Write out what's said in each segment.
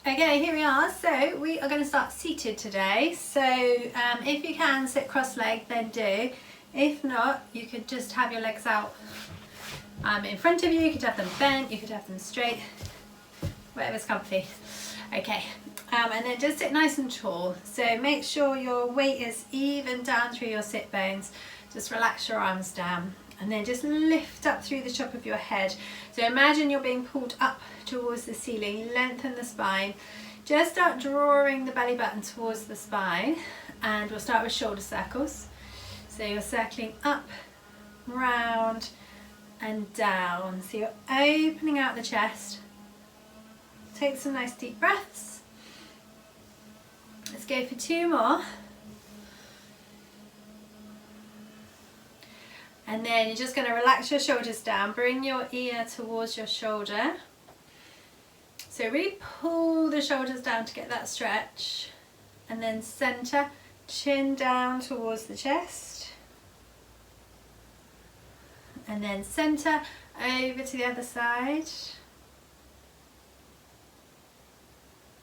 Okay, here we are. So we are going to start seated today. So if you can sit cross-legged, then do. If not, you could just have your legs out in front of you. You could have them bent, you could have them straight, whatever's comfy. Okay, and then just sit nice and tall. So make sure your weight is even down through your sit bones. Just relax your arms down. And then just lift up through the top of your head. So imagine you're being pulled up towards the ceiling, lengthen the spine. Just start drawing the belly button towards the spine, and we'll start with shoulder circles. So you're circling up, round and down. So you're opening out the chest. Take some nice deep breaths. Let's go for 2 more. And then you're just going to relax your shoulders down, bring your ear towards your shoulder. So really pull the shoulders down to get that stretch. And then center, chin down towards the chest. And then center, over to the other side.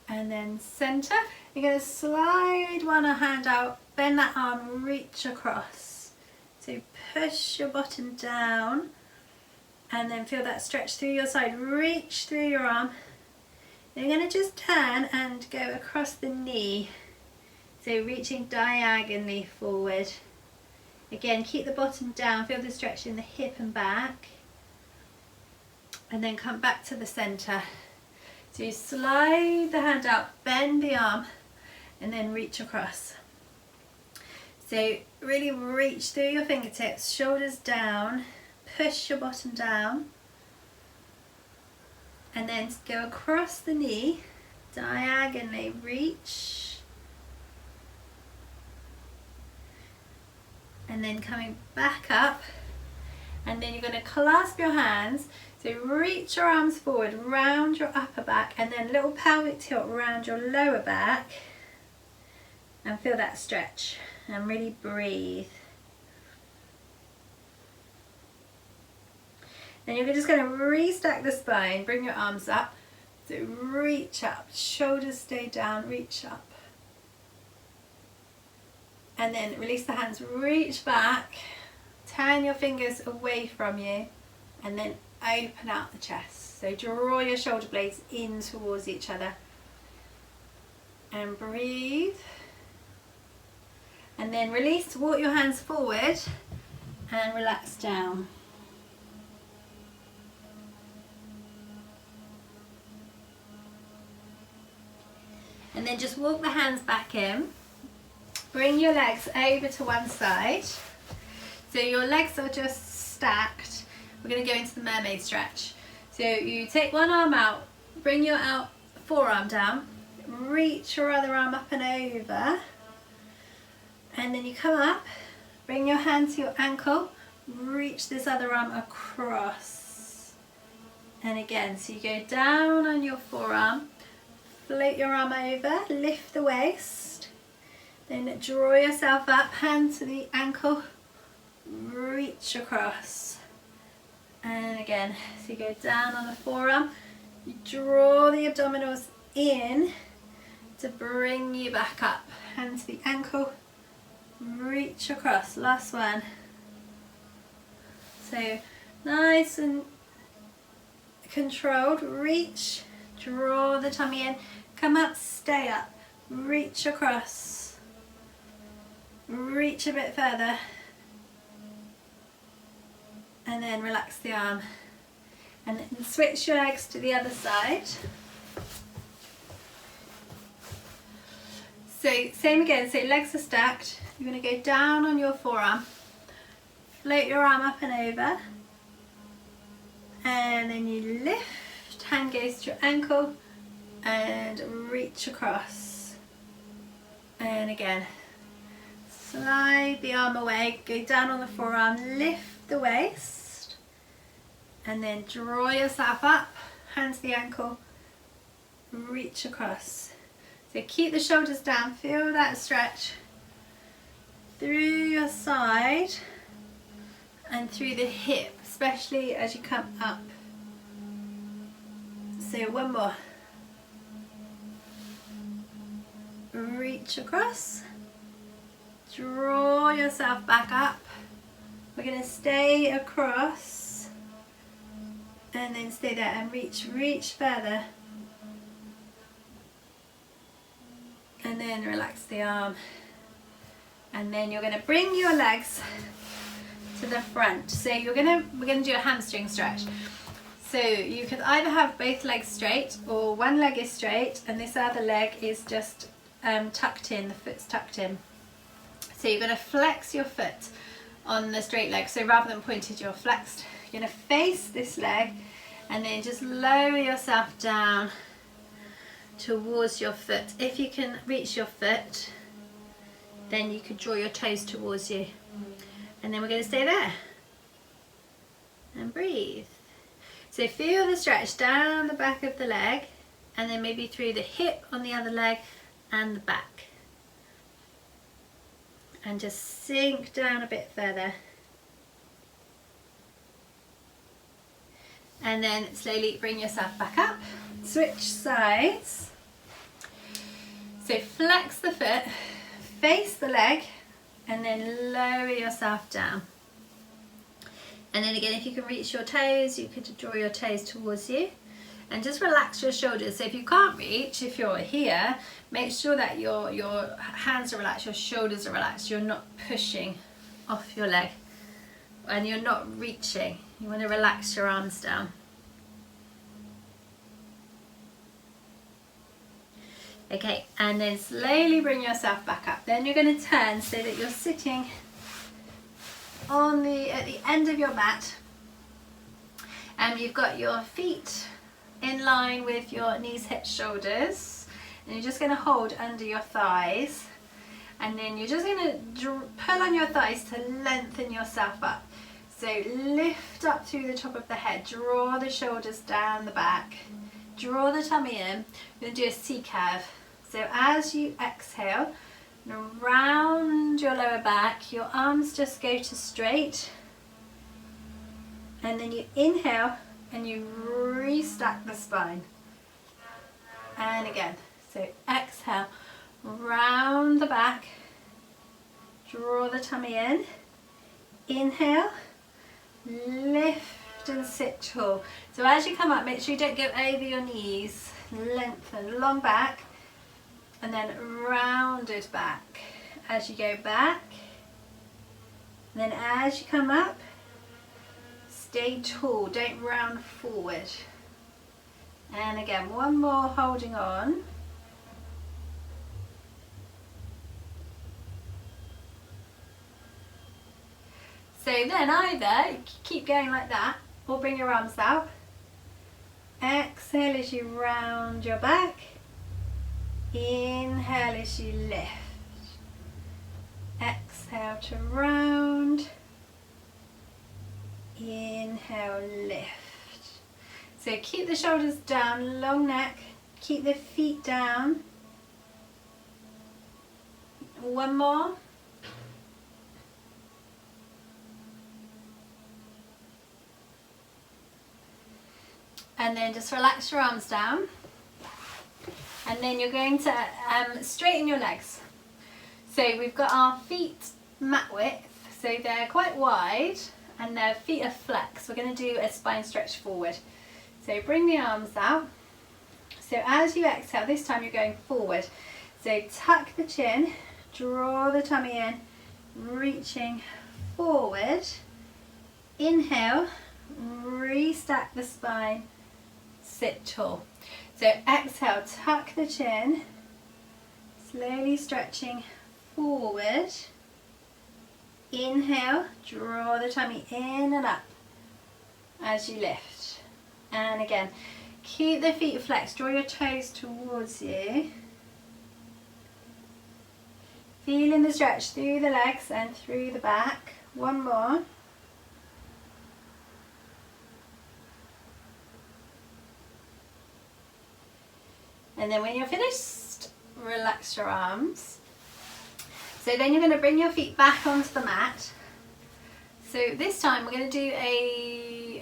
And then center. You're going to slide one hand out, bend that arm, reach across. So push your bottom down and then feel that stretch through your side. Reach through your arm. You're going to just turn and go across the knee. So reaching diagonally forward. Again, keep the bottom down. Feel the stretch in the hip and back. And then come back to the center. So you slide the hand out, bend the arm, and then reach across. So really reach through your fingertips, shoulders down, push your bottom down, and then go across the knee, diagonally reach, and then coming back up, and then you're going to clasp your hands. So reach your arms forward, round your upper back, and then little pelvic tilt around your lower back, and feel that stretch. And really breathe. Then you're just going to restack the spine, bring your arms up, so reach up, shoulders stay down, reach up. And then release the hands, reach back, turn your fingers away from you, and then open out the chest. So draw your shoulder blades in towards each other. And breathe. And then release, walk your hands forward and relax down. And then just walk the hands back in. Bring your legs over to one side. So your legs are just stacked. We're going to go into the mermaid stretch. So you take one arm out, bring your forearm down, reach your other arm up and over. And then you come up, bring your hand to your ankle, reach this other arm across. And again, so you go down on your forearm, float your arm over, lift the waist, then draw yourself up, hand to the ankle, reach across. And again, so you go down on the forearm, you draw the abdominals in to bring you back up, hand to the ankle, reach across. Last one. So nice and controlled. Reach, draw the tummy in, come up, stay up, reach across, reach a bit further, and then relax the arm. And then switch your legs to the other side. So same again, so legs are stacked. You're going to go down on your forearm, float your arm up and over, and then you lift, hand goes to your ankle, and reach across. And again, slide the arm away, go down on the forearm, lift the waist, and then draw yourself up, hand to the ankle, reach across. So keep the shoulders down, feel that stretch through your side and through the hip, especially as you come up. So one more. reach across, draw yourself back up. We're going to stay across and then stay there and reach further. And then relax the arm. And then you're going to bring your legs to the front. So we're going to do a hamstring stretch. So you could either have both legs straight, or one leg is straight and this other leg is just tucked in, the foot's tucked in. So you're going to flex your foot on the straight leg. So rather than pointed, you're flexed. You're going to face this leg and then just lower yourself down towards your foot. If you can reach your foot, then you could draw your toes towards you. And then we're going to stay there and breathe. So feel the stretch down the back of the leg and then maybe through the hip on the other leg and the back. And just sink down a bit further. And then slowly bring yourself back up. Switch sides. So flex the foot, face the leg, and then lower yourself down. And then again, if you can reach your toes, you could draw your toes towards you. And just relax your shoulders. So if you can't reach, if you're here, make sure that your hands are relaxed, your shoulders are relaxed. You're not pushing off your leg and you're not reaching. You want to relax your arms down. Okay, and then slowly bring yourself back up. Then you're going to turn so that you're sitting at the end of your mat. And you've got your feet in line with your knees, hips, shoulders, and you're just going to hold under your thighs, and then you're just going to pull on your thighs to lengthen yourself up. So lift up through the top of the head, draw the shoulders down the back, draw the tummy in. We're going to do a C curve. So as you exhale, round your lower back, your arms just go to straight, and then you inhale and you restack the spine. And again, so exhale, round the back, draw the tummy in, inhale, lift and sit tall. So as you come up, make sure you don't go over your knees, lengthen, long back, and then rounded back. As you go back, and then as you come up, stay tall, don't round forward. And again, one more, holding on. So then either keep going like that, or bring your arms out. Exhale as you round your back. Inhale as you lift. Exhale to round. Inhale, lift. So keep the shoulders down, long neck, keep the feet down. One more. And then just relax your arms down. And then you're going to straighten your legs. So we've got our feet mat width, so they're quite wide and their feet are flexed. We're going to do a spine stretch forward. So bring the arms out. So as you exhale, this time you're going forward. So tuck the chin, draw the tummy in, reaching forward. Inhale, restack the spine, sit tall. So exhale, tuck the chin, slowly stretching forward. Inhale, draw the tummy in and up as you lift. And again, keep the feet flexed, draw your toes towards you. Feeling the stretch through the legs and through the back. One more. And then when you're finished, relax your arms. So then you're going to bring your feet back onto the mat. So this time we're going to do a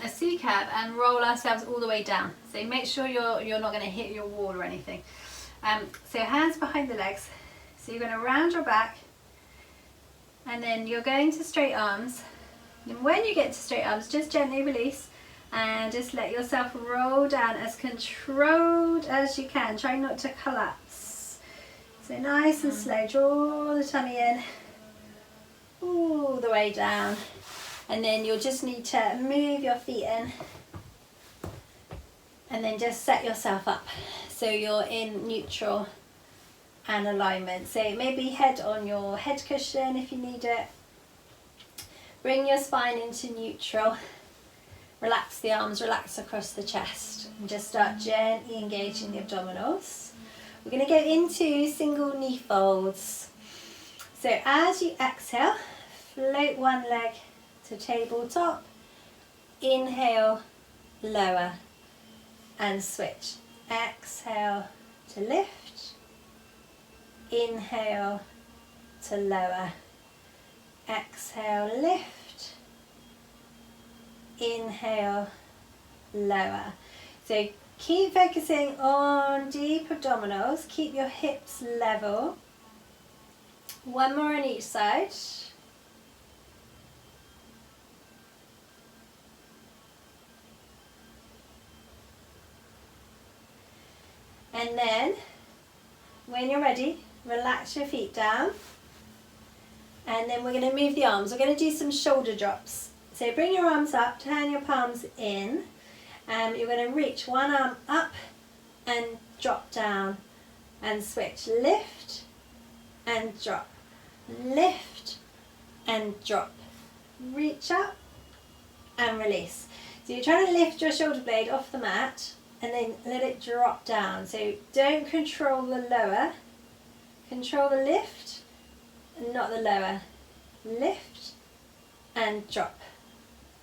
C curve and roll ourselves all the way down. So make sure you're not going to hit your wall or anything. So hands behind the legs. So you're going to round your back, and then you're going to straight arms. And when you get to straight arms, just gently release and just let yourself roll down as controlled as you can. Try not to collapse. So nice and slow, draw the tummy in, all the way down. And then you'll just need to move your feet in and then just set yourself up so you're in neutral and alignment. So maybe head on your head cushion if you need it. Bring your spine into neutral. Relax the arms, relax across the chest, and just start gently engaging the abdominals. We're going to go into single knee folds. So as you exhale, float one leg to tabletop. Inhale, lower, and switch. Exhale to lift. Inhale to lower. Exhale, lift. Inhale, lower. So keep focusing on deep abdominals. Keep your hips level. One more on each side. And then, when you're ready, relax your feet down. And then we're going to move the arms. We're going to do some shoulder drops. So bring your arms up, turn your palms in, and you're going to reach one arm up and drop down and switch. Lift and drop. Lift and drop. Reach up and release. So you're trying to lift your shoulder blade off the mat and then let it drop down. So don't control the lower, control the lift and not the lower. Lift and drop.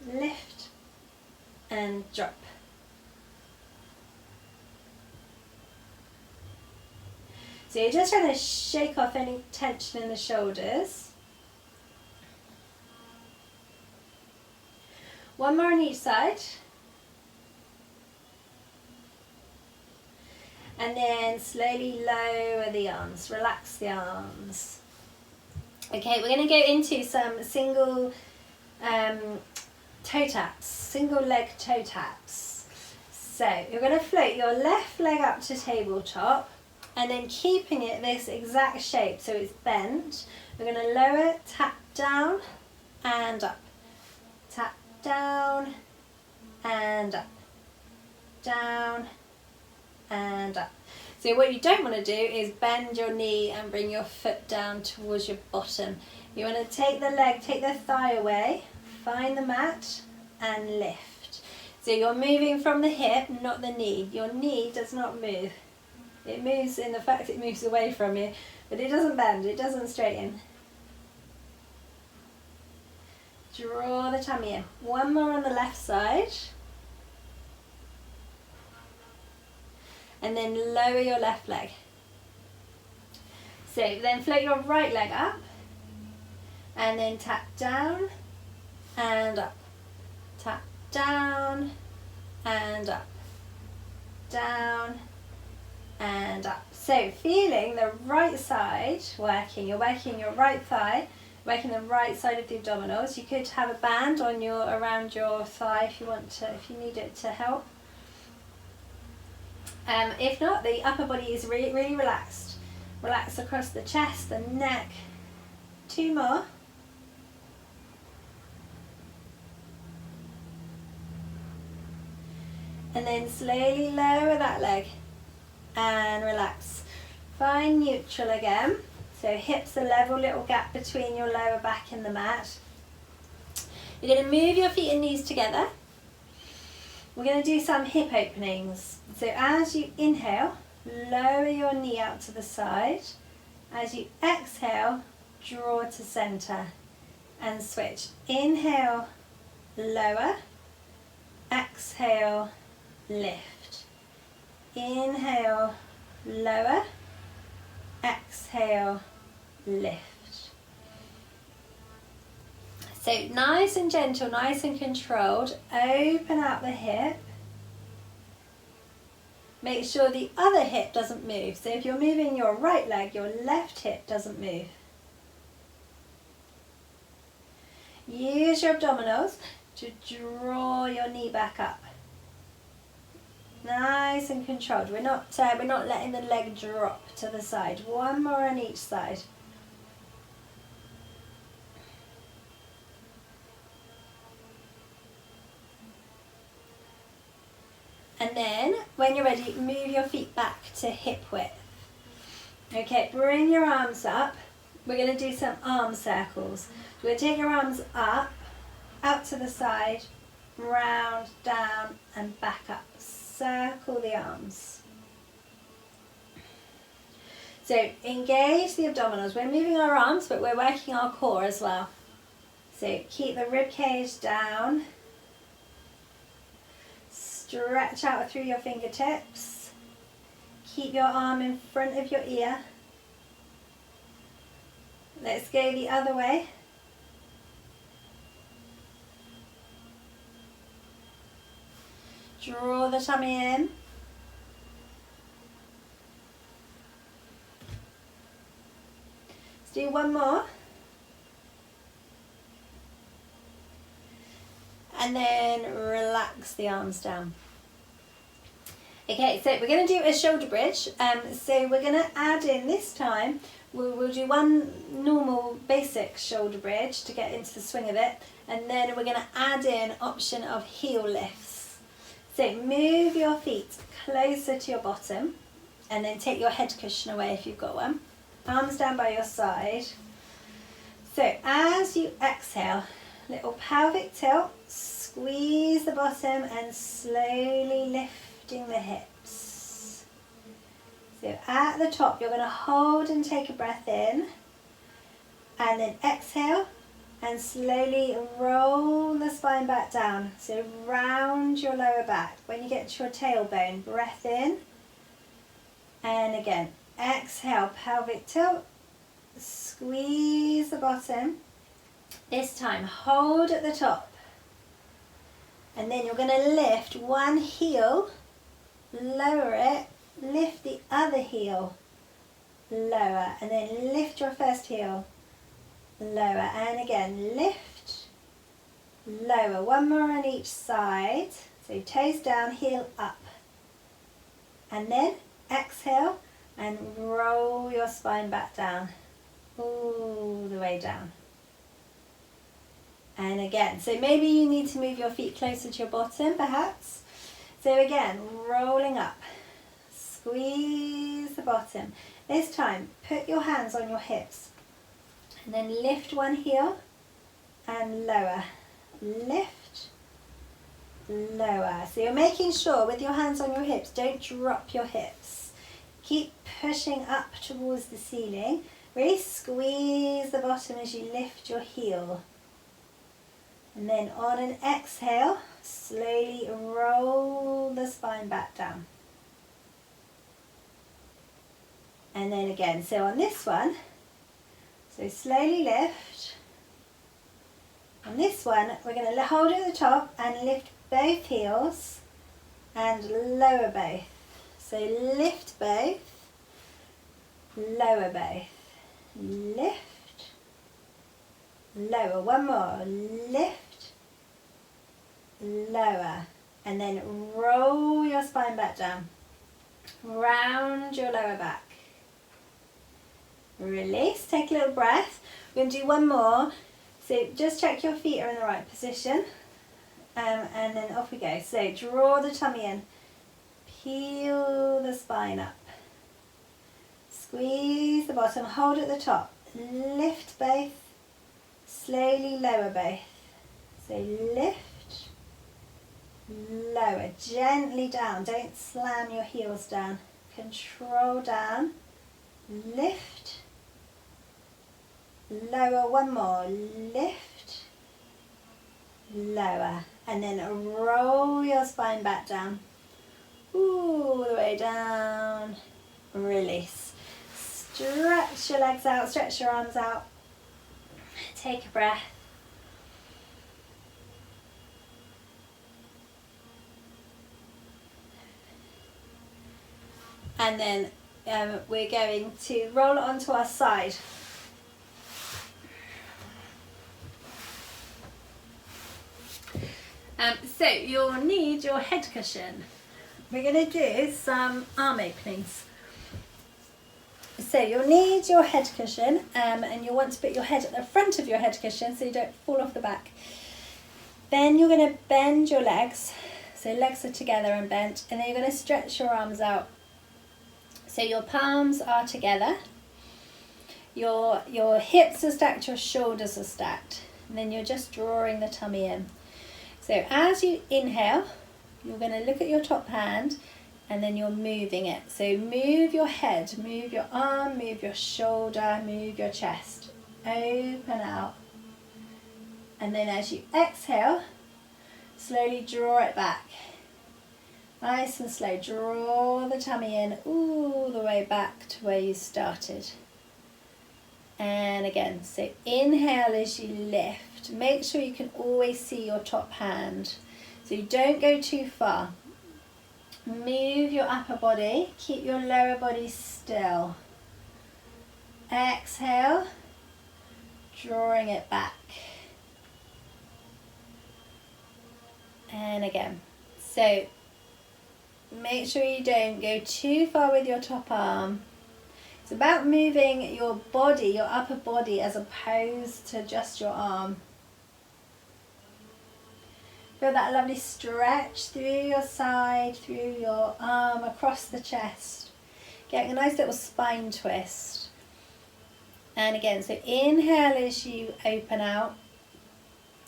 Lift and drop. So you're just trying to shake off any tension in the shoulders. One more on each side. And then slowly lower the arms, relax the arms. Okay, we're going to go into some single toe taps, single leg toe taps. So you're going to float your left leg up to tabletop and then keeping it this exact shape so it's bent. We're going to lower, tap down and up, tap down and up, down and up. So what you don't want to do is bend your knee and bring your foot down towards your bottom. You want to take the leg, take the thigh away, find the mat and lift. So you're moving from the hip, not the knee. Your knee does not move. It moves in the fact it moves away from you, but it doesn't bend, it doesn't straighten. Draw the tummy in. One more on the left side. And then lower your left leg. So then float your right leg up and then tap down and up, tap down and up, down and up. So feeling the right side working, you're working your right thigh, working the right side of the abdominals. You could have a band on around your thigh if you want to, if you need it to help. If not, the upper body is really, really relaxed. Relax across the chest, the neck. Two more. And then slowly lower that leg and relax. Find neutral again. So hips are level, little gap between your lower back and the mat. You're going to move your feet and knees together. We're going to do some hip openings. So as you inhale, lower your knee out to the side. As you exhale, draw to center and switch. Inhale, lower. Exhale, lift. Inhale, lower. Exhale, lift. So nice and gentle, nice and controlled. Open out the hip. Make sure the other hip doesn't move. So if you're moving your right leg, your left hip doesn't move. Use your abdominals to draw your knee back up. Nice and controlled. We're not letting the leg drop to the side. One more on each side. And then, when you're ready, move your feet back to hip width. Okay, bring your arms up. We're going to do some arm circles. We're going to take your arms up, out to the side, round, down, and back up. Circle the arms. So engage the abdominals. We're moving our arms, but we're working our core as well. So keep the rib cage down. Stretch out through your fingertips. Keep your arm in front of your ear. Let's go the other way. Draw the tummy in. Let's do one more. And then relax the arms down. Okay, so we're going to do a shoulder bridge. So we're going to add in this time, we'll do one normal basic shoulder bridge to get into the swing of it. And then we're going to add in option of heel lifts. So move your feet closer to your bottom and then take your head cushion away if you've got one. Arms down by your side. So as you exhale, little pelvic tilt, squeeze the bottom and slowly lifting the hips. So at the top, you're going to hold and take a breath in and then exhale and slowly roll the spine back down. So round your lower back. When you get to your tailbone, breath in and again, exhale, pelvic tilt, squeeze the bottom. This time, hold at the top. And then you're going to lift one heel, lower it, lift the other heel, lower, and then lift your first heel, lower, and again, lift, lower. One more on each side. So toes down, heel up. And then exhale and roll your spine back down, all the way down. And again, so maybe you need to move your feet closer to your bottom, perhaps. So again, rolling up, squeeze the bottom. This time, put your hands on your hips and then lift one heel and lower. Lift, lower. So you're making sure with your hands on your hips, don't drop your hips. Keep pushing up towards the ceiling. Really squeeze the bottom as you lift your heel. And then on an exhale, slowly roll the spine back down. And then again, so on this one, so slowly lift. On this one, we're going to hold at the top and lift both heels and lower both. So lift both, lower both, lift, lower. One more, lift, lower, and then roll your spine back down. Round your lower back. Release, take a little breath. We're going to do one more. So just check your feet are in the right position. And then off we go. So draw the tummy in. Peel the spine up. Squeeze the bottom, hold at the top. Lift both. Slowly lower both. So lift, lower, gently down. Don't slam your heels down. Control down. Lift, lower. One more. Lift, lower. And then roll your spine back down. All the way down. Release. Stretch your legs out, stretch your arms out. Take a breath. and then we're going to roll it onto our side. So you'll need your head cushion. We're going to do some arm openings. So you'll need your head cushion, and you'll want to put your head at the front of your head cushion so you don't fall off the back. Then you're going to bend your legs, so legs are together and bent, and then you're going to stretch your arms out. So your palms are together, your hips are stacked, your shoulders are stacked, and then you're just drawing the tummy in. So as you inhale, you're going to look at your top hand, and then you're moving it. So move your head, move your arm, move your shoulder, move your chest. Open out. And then as you exhale, slowly draw it back. Nice and slow. Draw the tummy in all the way back to where you started. And again, so inhale as you lift. Make sure you can always see your top hand, so you don't go too far. Move your upper body, keep your lower body still. Exhale, drawing it back. And again, so make sure you don't go too far with your top arm. It's about moving your body, your upper body, as opposed to just your arm. Feel that lovely stretch through your side, through your arm, across the chest. Getting a nice little spine twist. And again, so inhale as you open out.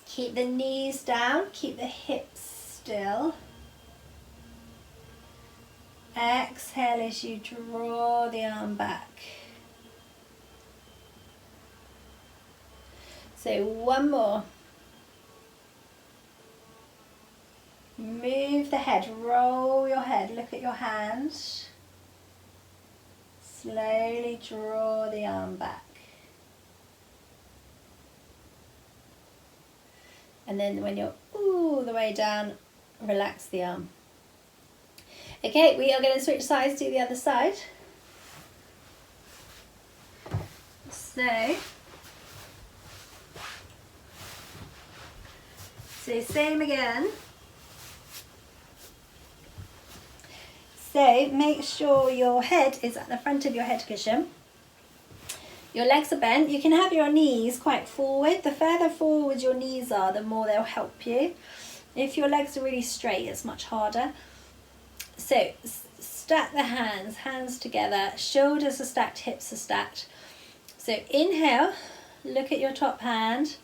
Keep the knees down, keep the hips still. Exhale as you draw the arm back. So one more. Move the head, roll your head, look at your hands. Slowly draw the arm back. And then when you're all the way down, relax the arm. Okay, we are going to switch sides to the other side. So same again. So make sure your head is at the front of your head cushion. Your legs are bent. You can have your knees quite forward. The further forward your knees are, the more they'll help you. If your legs are really straight, it's much harder. So stack the hands, hands together. Shoulders are stacked, hips are stacked. So inhale, look at your top hand.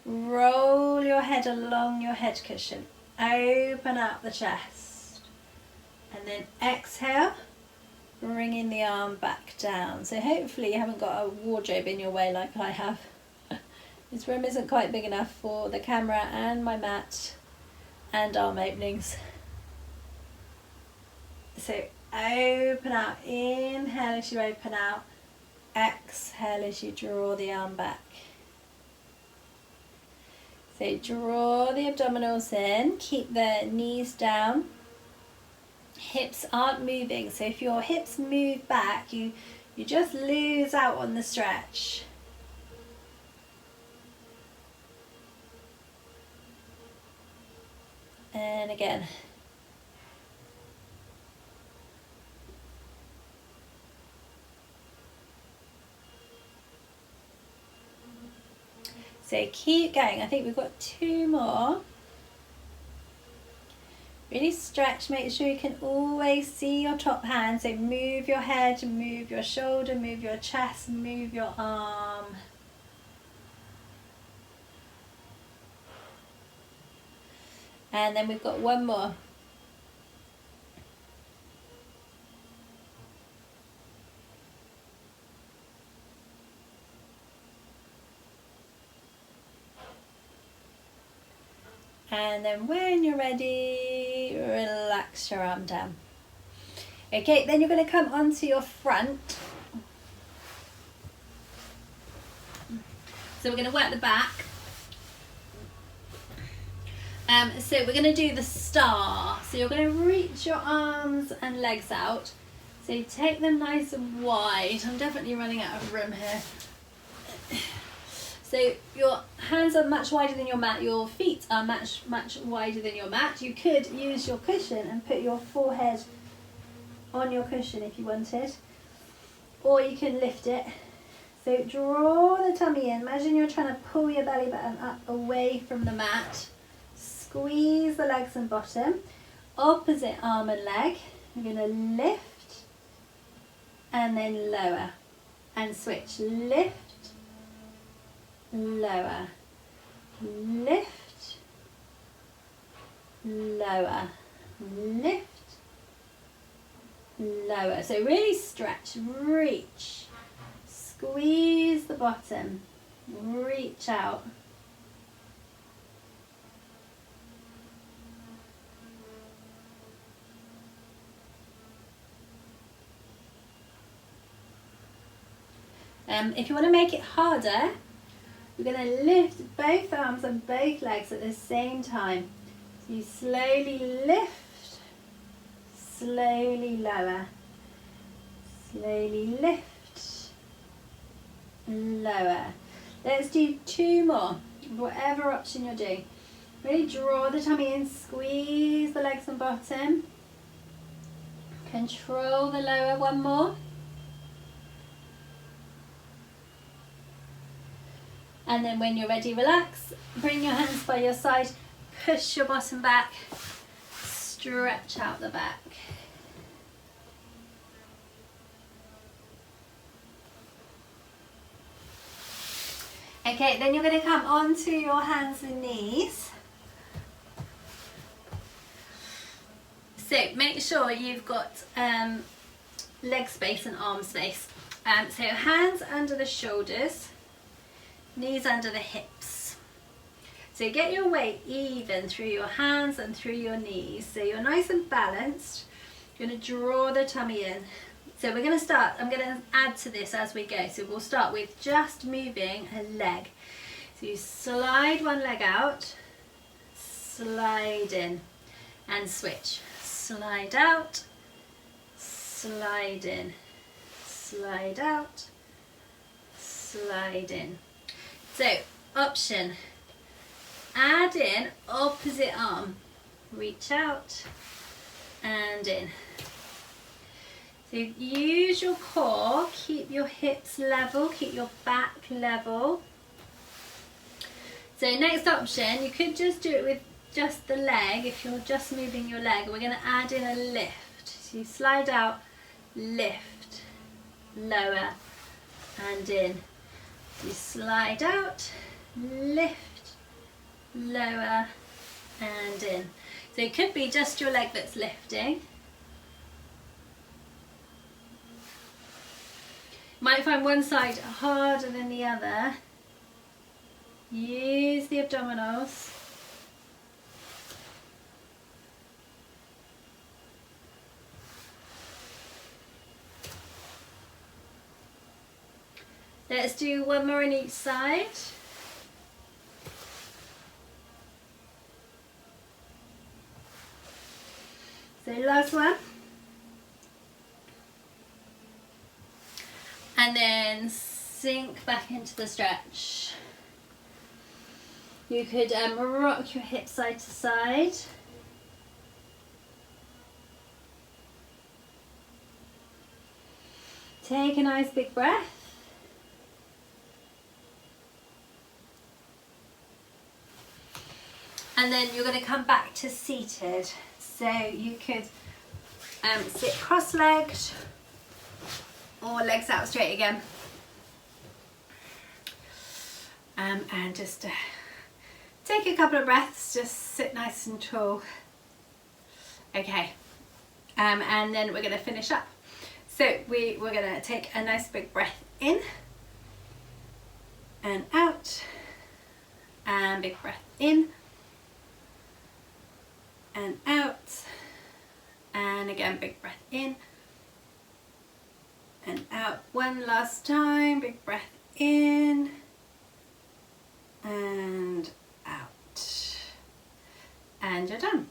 Roll your head along your head cushion. Open up the chest. And then exhale, bringing the arm back down. So hopefully you haven't got a wardrobe in your way like I have. This room isn't quite big enough for the camera and my mat and arm openings. So open out, inhale as you open out, exhale as you draw the arm back. So draw the abdominals in, keep the knees down. Hips aren't moving, so if your hips move back, you just lose out on the stretch. And again. So keep going. I think we've got 2 more. Really stretch, make sure you can always see your top hand. So move your head, move your shoulder, move your chest, move your arm. And then we've got 1 more. And then when you're ready, relax your arm down. Okay, then you're going to come onto your front. So we're going to work the back. So we're going to do the star. So you're going to reach your arms and legs out. So you take them nice and wide. I'm definitely running out of room here. So your hands are much wider than your mat, your feet are much wider than your mat. You could use your cushion and put your forehead on your cushion if you wanted, or you can lift it. So draw the tummy in. Imagine you're trying to pull your belly button up away from the mat. Squeeze the legs and bottom. Opposite arm and leg. You're going to lift and then lower and switch. Lift, lower, lift, lower, lift, lower. So really stretch, reach, squeeze the bottom, reach out. If you want to make it harder, we're going to lift both arms and both legs at the same time. So you slowly lift, slowly lower, slowly lift, lower. Let's do 2 more, whatever option you're doing. Really draw the tummy in, squeeze the legs and bottom. Control the lower, 1 more. And then when you're ready, relax, bring your hands by your side, push your bottom back, stretch out the back. Okay, then you're going to come onto your hands and knees. So make sure you've got leg space and arm space. So hands under the shoulders, knees under the hips. So get your weight even through your hands and through your knees. So you're nice and balanced. You're going to draw the tummy in. So we're going to start, I'm going to add to this as we go. So we'll start with just moving a leg. So you slide one leg out, slide in and switch. Slide out, slide in, slide out, slide in. So option, add in opposite arm, reach out and in. So use your core, keep your hips level, keep your back level. So next option, you could just do it with just the leg. If you're just moving your leg, we're going to add in a lift. So you slide out, lift, lower and in. You slide out, lift, lower and in. So it could be just your leg that's lifting. Might find one side harder than the other. Use the abdominals. Let's do 1 more on each side. So last one. And then sink back into the stretch. You could rock your hips side to side. Take a nice big breath. And then you're going to come back to seated. So you could sit cross-legged or legs out straight again. And just take a couple of breaths, just sit nice and tall. Okay, and then we're going to finish up. So we're going to take a nice big breath in and out, and big breath in and out, and again big breath in and out. One last time, big breath in and out, and you're done.